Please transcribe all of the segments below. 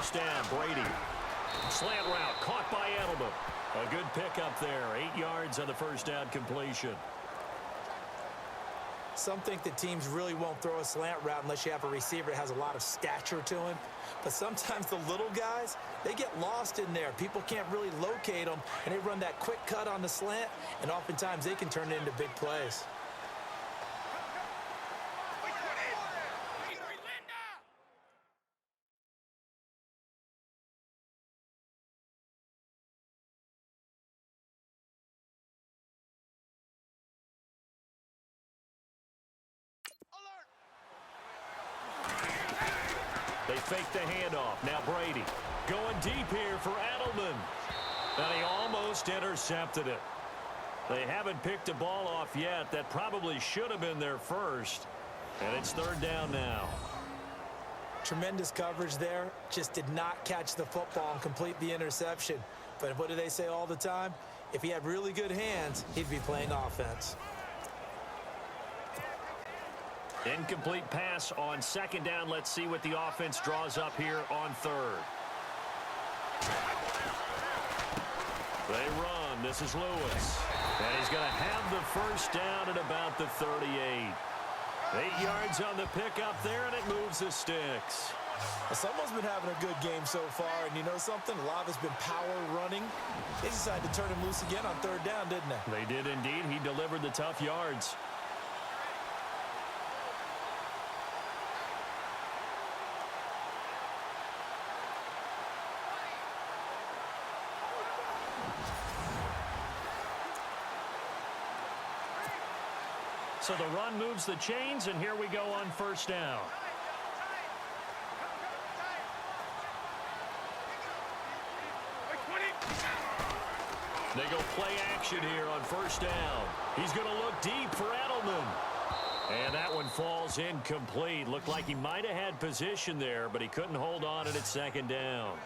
first down. Brady. Slant route caught by Edelman. A good pickup there. 8 yards on the first down completion. Some think that teams really won't throw a slant route unless you have a receiver that has a lot of stature to him. But sometimes the little guys, they get lost in there. People can't really locate them, and they run that quick cut on the slant, and oftentimes they can turn it into big plays. They fake the handoff. Now Brady going deep here for Edelman. And he almost intercepted it. They haven't picked a ball off yet. That probably should have been their first. And it's third down now. Tremendous coverage there. Just did not catch the football and complete the interception. But what do they say all the time? If he had really good hands, he'd be playing offense. Incomplete pass on second down. Let's see what the offense draws up here on third. They run. This is Lewis. And he's going to have the first down at about the 38. 8 yards on the pickup there, and it moves the sticks. Well, someone's been having a good game so far, and you know something? A lot of it's been power running. They decided to turn him loose again on third down, didn't they? They did indeed. He delivered the tough yards. So the run moves the chains, and here we go on first down. They go play action here on first down. He's going to look deep for Edelman. And that one falls incomplete. Looked like he might have had position there, but he couldn't hold on at second down.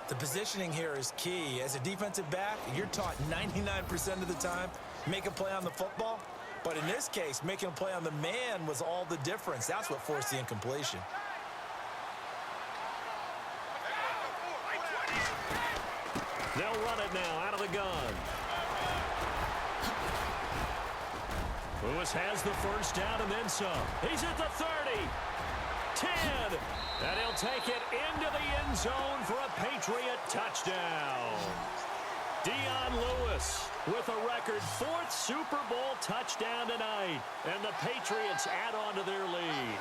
The positioning here is key. As a defensive back, you're taught 99% of the time, make a play on the football. But in this case, making a play on the man was all the difference. That's what forced the incompletion. They'll run it now out of the gun. Lewis has the first down and then some. He's at the 30. 10. And he'll take it into the end zone for a Patriot touchdown. Dion Lewis with a record 4th Super Bowl touchdown tonight. And the Patriots add on to their lead.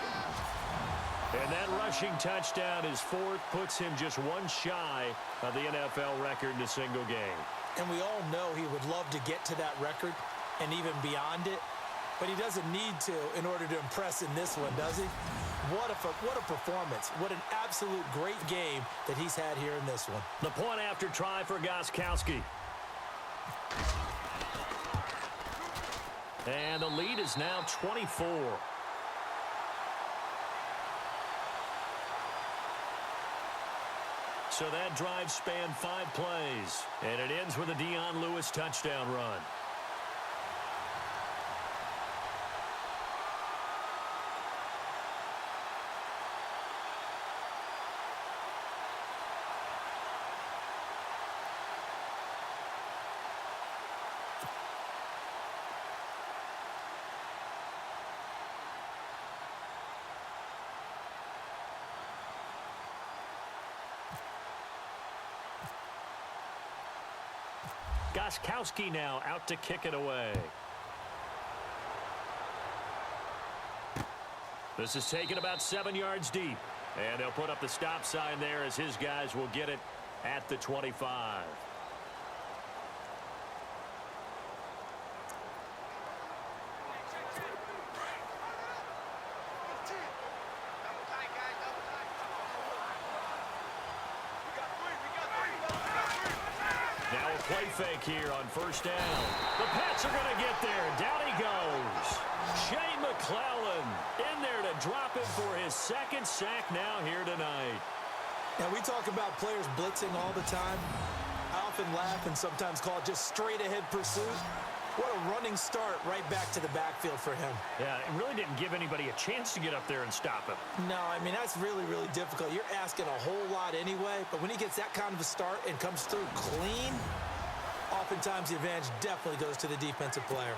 And that rushing touchdown, his 4th, puts him just one shy of the NFL record in a single game. And we all know he would love to get to that record and even beyond it. But he doesn't need to in order to impress in this one, does he? What a performance. What an absolute great game that he's had here in this one. The point after try for Gostkowski. And the lead is now 24. So that drive spanned 5 plays. And it ends with a Dion Lewis touchdown run. Gostkowski now out to kick it away. This is taken about 7 yards deep. And they'll put up the stop sign there as his guys will get it at the 25. Play fake here on first down. The Pats are going to get there. Down he goes. Shane McClellan in there to drop him for his 2nd sack now here tonight. Now, we talk about players blitzing all the time. I often laugh and sometimes call it just straight-ahead pursuit. What a running start right back to the backfield for him. Yeah, it really didn't give anybody a chance to get up there and stop him. No, I mean, that's really, really difficult. You're asking a whole lot anyway, but when he gets that kind of a start and comes through clean, oftentimes the advantage definitely goes to the defensive player.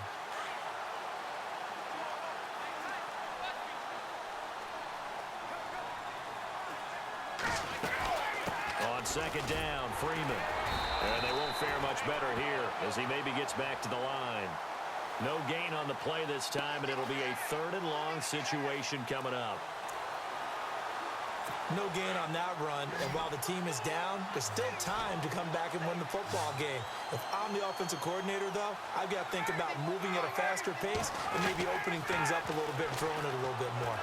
On second down, Freeman. And they won't fare much better here as he maybe gets back to the line. No gain on the play this time, and it'll be a 3rd and long situation coming up. No gain on that run, and while the team is down, there's still time to come back and win the football game. If I'm the offensive coordinator, though, I've got to think about moving at a faster pace and maybe opening things up a little bit and throwing it a little bit more.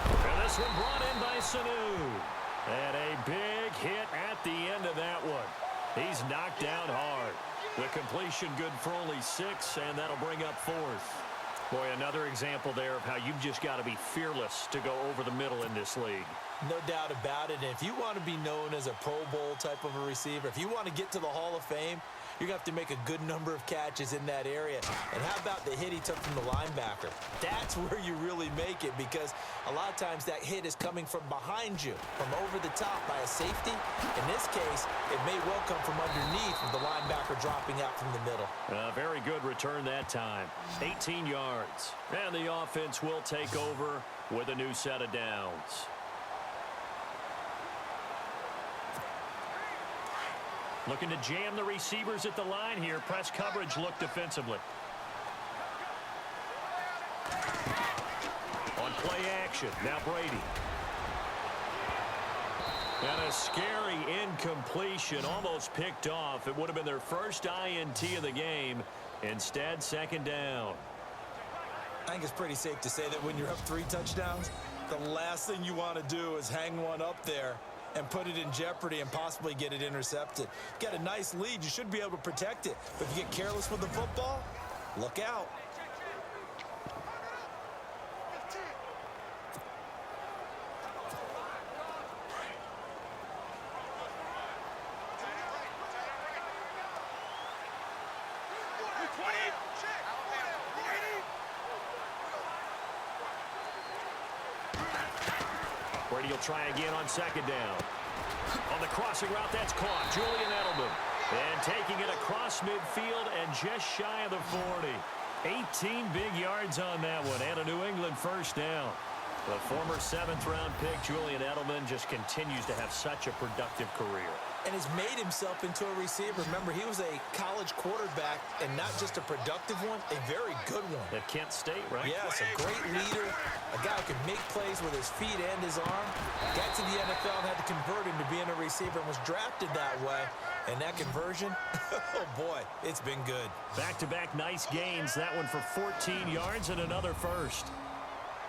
And this one brought in by Sanu. And a big hit at the end of that one. He's knocked down hard. The completion good for only 6, and that'll bring up 4th. Boy, another example there of how you've just got to be fearless to go over the middle in this league. No doubt about it. And if you want to be known as a Pro Bowl type of a receiver, if you want to get to the Hall of Fame, you're going to have to make a good number of catches in that area. And how about the hit he took from the linebacker? That's where you really make it, because a lot of times that hit is coming from behind you, from over the top by a safety. In this case, it may well come from underneath with the linebacker dropping out from the middle. Very good return that time. 18 yards. And the offense will take over with a new set of downs. Looking to jam the receivers at the line here. Press coverage look defensively. On play action. Now Brady. And a scary incompletion. Almost picked off. It would have been their first INT of the game. Instead, 2nd down. I think it's pretty safe to say that when you're up 3 touchdowns, the last thing you want to do is hang one up there and put it in jeopardy and possibly get it intercepted. You got a nice lead. You should be able to protect it. But if you get careless with the football, look out. Brady will try again on 2nd down. On the crossing route, that's caught. Julian Edelman. And taking it across midfield and just shy of the 40. 18 big yards on that one, and a New England 1st down. The former 7th-round pick, Julian Edelman, just continues to have such a productive career. And has made himself into a receiver. Remember, he was a college quarterback, and not just a productive one, a very good one. At Kent State, right? Yes, a great leader, a guy who can make plays with his feet and his arm. Got to the NFL and had to convert into being a receiver and was drafted that way. And that conversion, oh boy, it's been good. Back-to-back nice gains. That one for 14 yards and another 1st.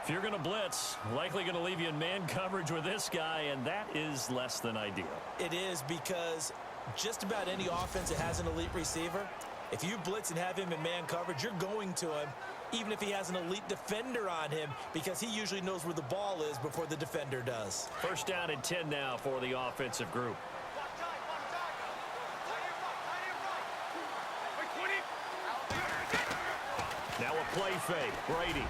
If you're going to blitz, likely going to leave you in man coverage with this guy, and that is less than ideal. It is, because just about any offense that has an elite receiver, if you blitz and have him in man coverage, you're going to him, even if he has an elite defender on him, because he usually knows where the ball is before the defender does. 1st down and 10 now for the offensive group. Now a play fake. Brady.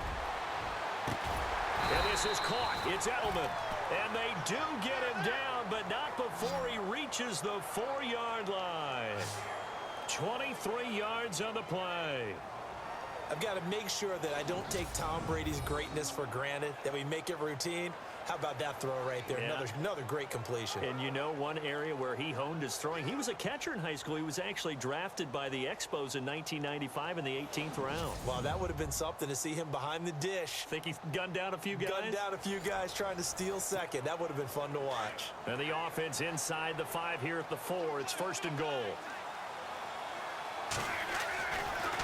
And this is caught. It's Edelman. And they do get him down, but not before he reaches the 4-yard line. 23 yards on the play. I've got to make sure that I don't take Tom Brady's greatness for granted, that we make it routine. How about that throw right there? Yeah. Another great completion. And you know, one area where he honed his throwing, he was a catcher in high school. He was actually drafted by the Expos in 1995 in the 18th round. Wow, that would have been something to see him behind the dish. Think he gunned down a few guys? Gunned down a few guys trying to steal second. That would have been fun to watch. And the offense inside the 5 here at the 4. It's 1st and goal.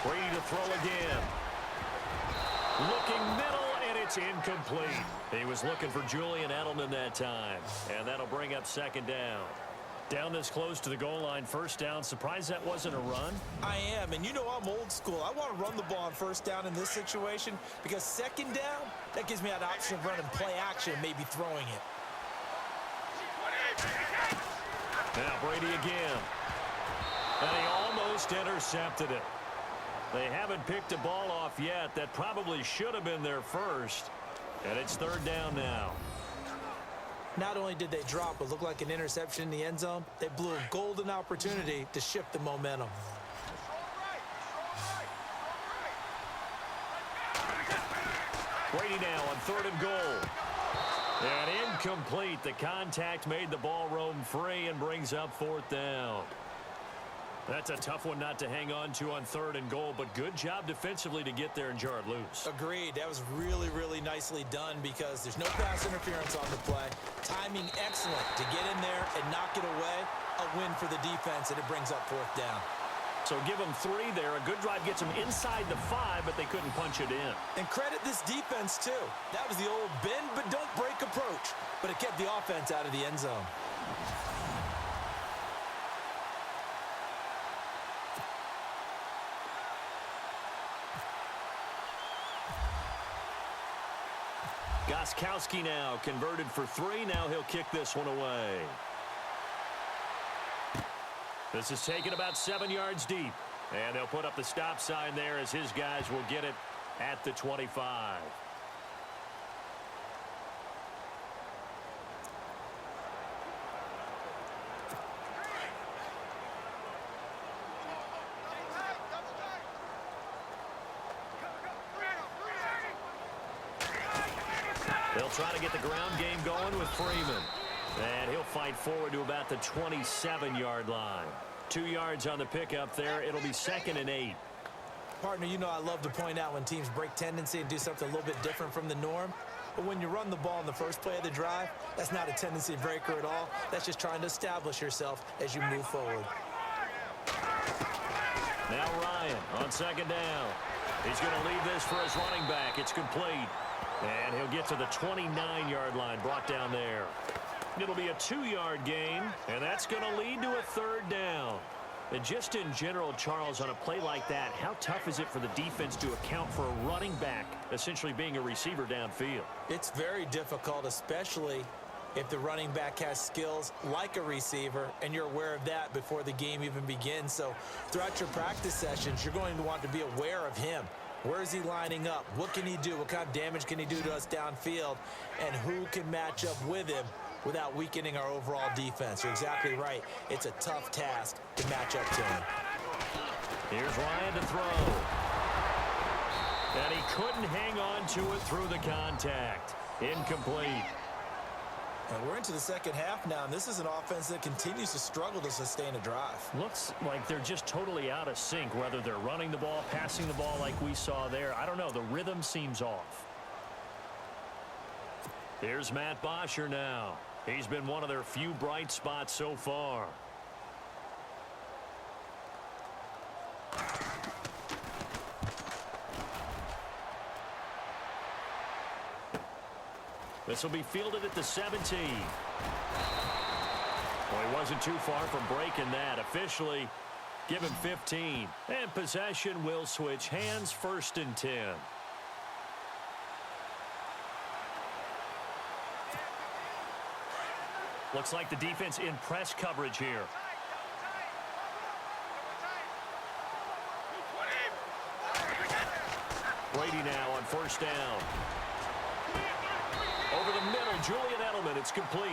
Brady to throw again. Looking middle, and it's incomplete. He was looking for Julian Edelman that time, and that'll bring up 2nd down. Down this close to the goal line, 1st down. Surprised that wasn't a run? I am, and you know I'm old school. I want to run the ball on 1st down in this situation, because 2nd down, that gives me that option of running play action and maybe throwing it. Now Brady again. And he almost intercepted it. They haven't picked a ball off yet. That probably should have been their first. And it's third down now. Not only did they drop what looked like an interception in the end zone, they blew a golden opportunity to shift the momentum. Brady now on 3rd and goal. And incomplete. The contact made the ball roam free and brings up 4th down. That's a tough one not to hang on to on 3rd and goal, but good job defensively to get there and jar it loose. Agreed. That was really, really nicely done because there's no pass interference on the play. Timing excellent to get in there and knock it away. A win for the defense, and it brings up 4th down. So give them 3 there. A good drive gets them inside the 5, but they couldn't punch it in. And credit this defense, too. That was the old bend but don't break approach, but it kept the offense out of the end zone. Gostkowski now converted for 3. Now he'll kick this one away. This is taken about 7 yards deep. And they'll put up the stop sign there as his guys will get it at the 25. They'll try to get the ground game going with Freeman. And he'll fight forward to about the 27-yard line. 2 yards on the pickup there. It'll be 2nd and 8. Partner, you know I love to point out when teams break tendency and do something a little bit different from the norm. But when you run the ball in the first play of the drive, that's not a tendency breaker at all. That's just trying to establish yourself as you move forward. Now Ryan on 2nd down. He's going to leave this for his running back. It's complete. And he'll get to the 29-yard line, brought down there. It'll be a 2-yard gain, and that's going to lead to a 3rd down. And just in general, Charles, on a play like that, how tough is it for the defense to account for a running back essentially being a receiver downfield? It's very difficult, especially if the running back has skills like a receiver, and you're aware of that before the game even begins. So throughout your practice sessions, you're going to want to be aware of him. Where is he lining up? What can he do? What kind of damage can he do to us downfield? And who can match up with him without weakening our overall defense? You're exactly right. It's a tough task to match up to him. Here's Ryan to throw. And he couldn't hang on to it through the contact. Incomplete. And we're into the second half now, and this is an offense that continues to struggle to sustain a drive. Looks like they're just totally out of sync, whether they're running the ball, passing the ball like we saw there. I don't know. The rhythm seems off. Here's Matt Bosher now. He's been one of their few bright spots so far. This will be fielded at the 17. Well, he wasn't too far from breaking that. Officially, give him 15. And possession will switch hands, 1st and 10. Looks like the defense in press coverage here. Brady now on 1st down. Over the middle, Julian Edelman. It's complete.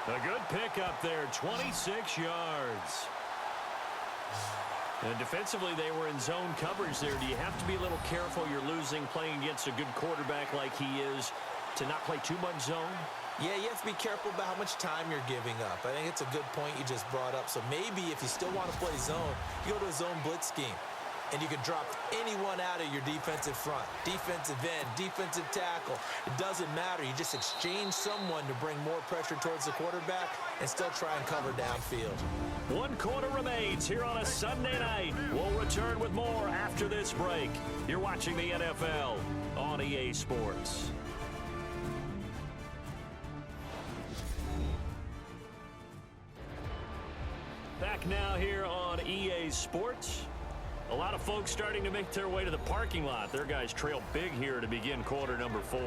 A good pickup there, 26 yards. And defensively, they were in zone coverage there. Do you have to be a little careful? You're losing playing against a good quarterback like he is to not play too much zone? Yeah, you have to be careful about how much time you're giving up. I think it's a good point you just brought up. So maybe if you still want to play zone, you go to a zone blitz scheme. And you can drop anyone out of your defensive front. Defensive end, defensive tackle. It doesn't matter. You just exchange someone to bring more pressure towards the quarterback and still try and cover downfield. 1 quarter remains here on a Sunday night. We'll return with more after this break. You're watching the NFL on EA Sports. Back now here on EA Sports. A lot of folks starting to make their way to the parking lot. Their guys trail big here to begin quarter number 4.